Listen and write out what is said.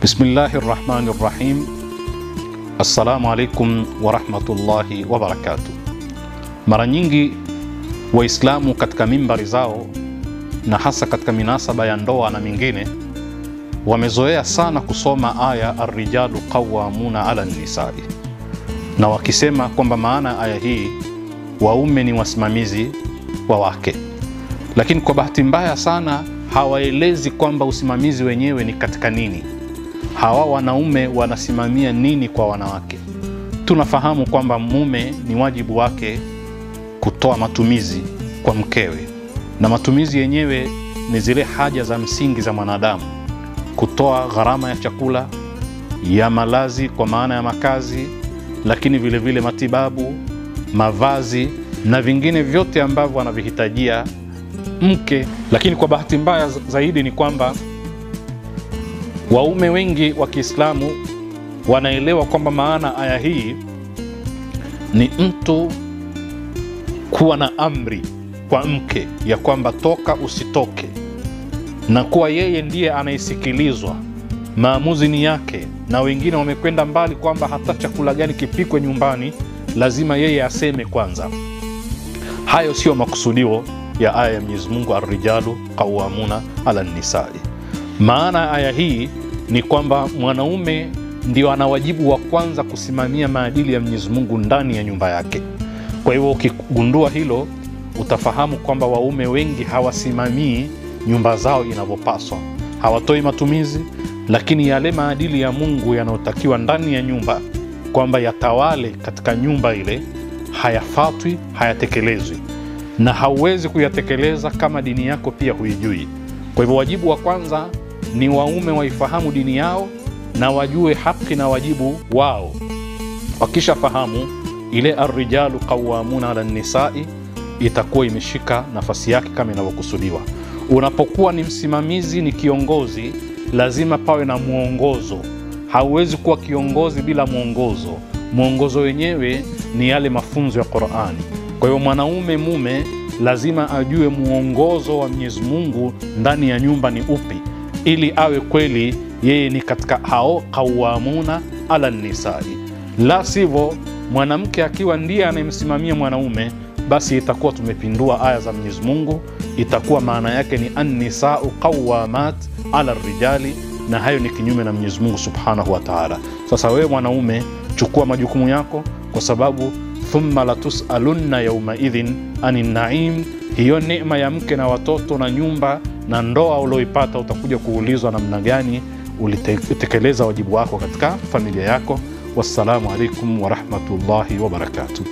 Bismillahirrahmanirrahim. Assalamu alaikum wa rahmatullahi wa barakatuh. Mara nyingi Waislamu katika mimbari zao na hasa katika minasaba ya ndoa na mingine wamezoea sana kusoma aya ar-rijalu qawwamuna 'ala an-nisa'i, na wakisema kwamba maana aya hii waume ni wasimamizi wa wake. Lakini kwa bahati mbaya sana hawaelezi kwamba usimamizi wenyewe ni katika nini. Hawa wanaume wanasimamia nini kwa wanawake? Tunafahamu kwamba mume ni wajibu wake kutoa matumizi kwa mkewe, na matumizi yenyewe ni zile haja za msingi za mwanadamu: kutoa gharama ya chakula, ya malazi kwa maana ya makazi, lakini vile vile matibabu, mavazi na vingine vyote ambavyo anavihitajia mke. Lakini kwa bahati mbaya zaidi ni kwamba waume wengi wa Kiislamu wanaelewa kwamba maana aya hii ni mtu kuwa na amri kwa mke ya kwamba toka usitoke, na kuwa yeye ndiye anaisikilizwa, maamuzi ni yake. Na wengine wamekwenda mbali kwamba hata chakula gani kipikwe nyumbani lazima yeye aseme kwanza. Hayo sio makusudio ya aya ya Mwenyezi Mungu ar-rijalu qawwamuna 'ala an-nisa'i. Maana aya hii ni kwamba mwanaume ndio ana wajibu wa kwanza kusimamia maadili ya Mwenyezi Mungu ndani ya nyumba yake. Kwa hivyo ukigundua hilo utafahamu kwamba waume wengi hawasimamii nyumba zao inavyopaswa. Hawatoi matumizi, lakini yale maadili ya Mungu yanayotakiwa ndani ya nyumba kwamba yatawale katika nyumba ile hayafatwi, hayatekelezwi, na hauwezi kuyatekeleza kama dini yako pia huijui. Kwa hivyo wajibu wa kwanza ni waume waifahamu dini yao na wajue haki na wajibu wao. Wakisha fahamu, ile ar-rijalu qawwamuna 'ala an-nisa'i itakuwa imeshika nafasi yake kama inavyokusudiwa. Unapokuwa ni msimamizi, ni kiongozi, lazima pawe na muongozo. Hauwezi kuwa kiongozi bila muongozo. Muongozo wenyewe ni yale mafunzo ya Qur'ani. Kwa hiyo mwanaume mume lazima ajue muongozo wa Mwenyezi Mungu ndani ya nyumba ni upi, ili awe kweli yeye ni katika hao qawwamuna 'ala an-nisa'i. La sivyo, mwanamke akiwa ndiye anayemsimamia mwanaume, basi itakuwa tumepindua aya za Mwenyezi Mungu. Itakuwa maana yake ni an-nisa'u qawwamat 'ala ar-rijali, na hayo ni kinyume na Mwenyezi Mungu Subhanahu wa Ta'ala. Sasa wewe mwanaume, chukua majukumu yako, kwa sababu thumma latus'alunna yawma idhin anin na'im. Hiyo neema ya mke na watoto na nyumba na ndoa ulioipata, utakuja kuulizwa namna gani ulitekeleza wajibu wako katika familia yako. Wassalamu alaikum wa rahmatullahi wa barakatuh.